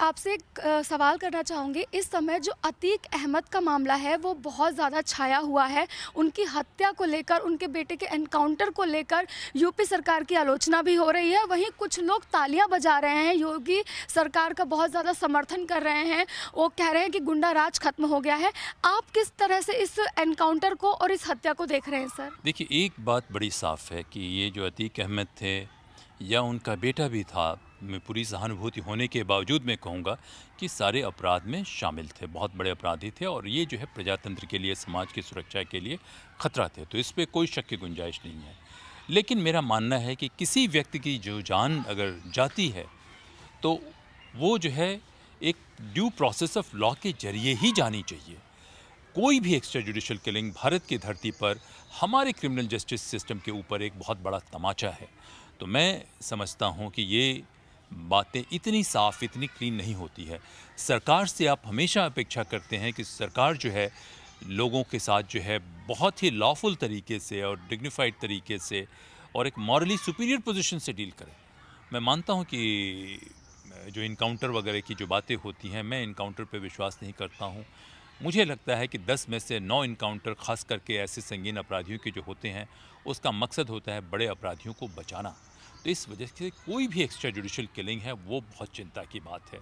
आपसे एक सवाल करना चाहूँगी। इस समय जो अतीक अहमद का मामला है वो बहुत ज़्यादा छाया हुआ है। उनकी हत्या को लेकर, उनके बेटे के एनकाउंटर को लेकर यूपी सरकार की आलोचना भी हो रही है। वहीं कुछ लोग तालियां बजा रहे हैं, योगी सरकार का बहुत ज़्यादा समर्थन कर रहे हैं। वो कह रहे हैं कि गुंडा राज खत्म हो गया है। आप किस तरह से इस एनकाउंटर को और इस हत्या को देख रहे हैं सर? देखिए, एक बात बड़ी साफ़ है कि ये जो अतीक अहमद थे या उनका बेटा भी था, मैं पूरी सहानुभूति होने के बावजूद मैं कहूँगा कि सारे अपराध में शामिल थे, बहुत बड़े अपराधी थे और ये जो है प्रजातंत्र के लिए, समाज की सुरक्षा के लिए खतरा थे। तो इस पे कोई शक की गुंजाइश नहीं है। लेकिन मेरा मानना है कि किसी व्यक्ति की जो जान अगर जाती है, तो वो जो है एक ड्यू प्रोसेस ऑफ लॉ के ज़रिए ही जानी चाहिए। कोई भी एक्स्ट्रा जुडिशियल किलिंग भारत की धरती पर हमारे क्रिमिनल जस्टिस सिस्टम के ऊपर एक बहुत बड़ा तमाचा है। तो मैं समझता हूँ कि ये बातें इतनी साफ़, इतनी क्लीन नहीं होती है। सरकार से आप हमेशा अपेक्षा करते हैं कि सरकार जो है लोगों के साथ जो है बहुत ही लॉफुल तरीके से और डिग्निफाइड तरीके से और एक मॉरली सुपीरियर पोजीशन से डील करे। मैं मानता हूँ कि जो इनकाउंटर वगैरह की जो बातें होती हैं, मैं इनकाउंटर पे विश्वास नहीं करता हूँ। मुझे लगता है कि 10 में से 9 इनकाउंटर खास करके ऐसे संगीन अपराधियों के जो होते हैं, उसका मकसद होता है बड़े अपराधियों को बचाना। तो इस वजह से कोई भी एक्स्ट्रा जुडिशियल किलिंग है वो बहुत चिंता की बात है।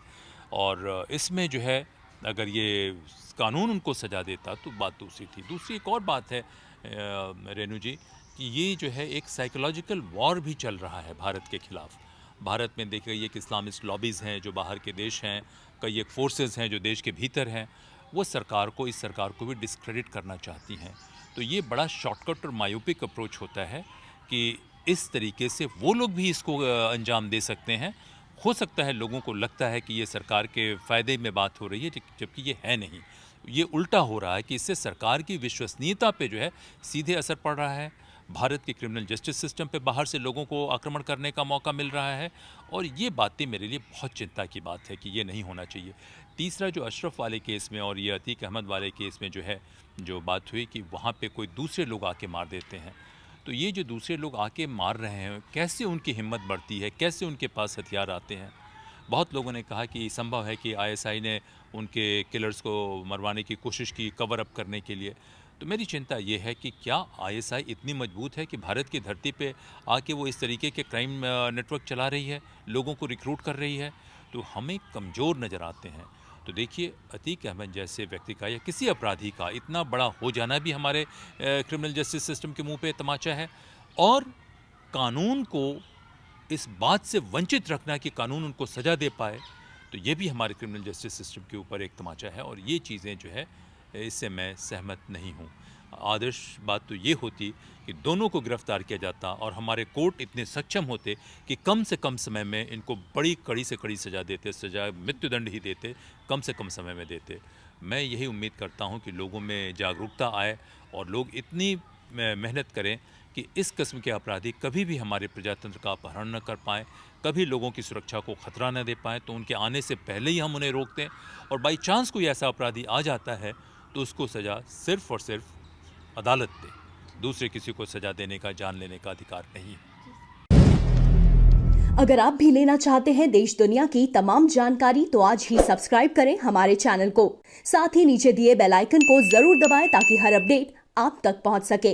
और इसमें जो है अगर ये कानून उनको सज़ा देता तो बात दूसरी थी। दूसरी एक और बात है रेणु जी, कि ये जो है एक साइकोलॉजिकल वॉर भी चल रहा है भारत के खिलाफ। भारत में देख रही है कि इस्लामिस्ट लॉबीज़ हैं जो बाहर के देश हैं, कई एक फोर्सेस हैं जो देश के भीतर हैं, वो सरकार को, इस सरकार को भी डिस्क्रेडिट करना चाहती हैं। तो ये बड़ा शॉर्टकट और मायोपिक अप्रोच होता है कि इस तरीके से वो लोग भी इसको अंजाम दे सकते हैं। हो सकता है लोगों को लगता है कि ये सरकार के फ़ायदे में बात हो रही है, जबकि ये है नहीं। ये उल्टा हो रहा है कि इससे सरकार की विश्वसनीयता पे जो है सीधे असर पड़ रहा है। भारत के क्रिमिनल जस्टिस सिस्टम पे बाहर से लोगों को आक्रमण करने का मौका मिल रहा है और ये बातें मेरे लिए बहुत चिंता की बात है कि ये नहीं होना चाहिए। तीसरा जो अशरफ वाले केस में और ये अतीक अहमद वाले केस में जो है, जो बात हुई कि वहाँ पे कोई दूसरे लोग आके मार देते हैं। तो ये जो दूसरे लोग आके मार रहे हैं, कैसे उनकी हिम्मत बढ़ती है, कैसे उनके पास हथियार आते हैं। बहुत लोगों ने कहा कि संभव है कि आईएसआई ने उनके किलर्स को मरवाने की कोशिश की कवर अप करने के लिए। तो मेरी चिंता ये है कि क्या आईएसआई इतनी मजबूत है कि भारत की धरती पे आके वो इस तरीके के क्राइम नेटवर्क चला रही है, लोगों को रिक्रूट कर रही है। तो हमें कमज़ोर नज़र आते हैं। तो देखिए, अतीक अहमद जैसे व्यक्ति का या किसी अपराधी का इतना बड़ा हो जाना भी हमारे क्रिमिनल जस्टिस सिस्टम के मुंह पे तमाचा है और कानून को इस बात से वंचित रखना कि कानून उनको सज़ा दे पाए, तो ये भी हमारे क्रिमिनल जस्टिस सिस्टम के ऊपर एक तमाचा है और ये चीज़ें जो है इससे मैं सहमत नहीं हूँ। आदर्श बात तो ये होती कि दोनों को गिरफ्तार किया जाता और हमारे कोर्ट इतने सक्षम होते कि कम से कम समय में इनको बड़ी कड़ी से कड़ी सज़ा देते, सज़ा मृत्युदंड ही देते, कम से कम समय में देते। मैं यही उम्मीद करता हूँ कि लोगों में जागरूकता आए और लोग इतनी मेहनत करें कि इस किस्म के अपराधी कभी भी हमारे प्रजातंत्र का अपहरण न कर पाएँ, कभी लोगों की सुरक्षा को खतरा न दे पाएँ। तो उनके आने से पहले ही हम उन्हें रोक दें और बाई चांस कोई ऐसा अपराधी आ जाता है तो उसको सज़ा सिर्फ़ और सिर्फ अदालत दे। दूसरे किसी को सज़ा देने का, जान लेने का अधिकार नहीं है। अगर आप भी लेना चाहते हैं देश दुनिया की तमाम जानकारी तो आज ही सब्सक्राइब करें हमारे चैनल को। साथ ही नीचे दिए बेल आइकन को जरूर दबाएं ताकि हर अपडेट आप तक पहुंच सके।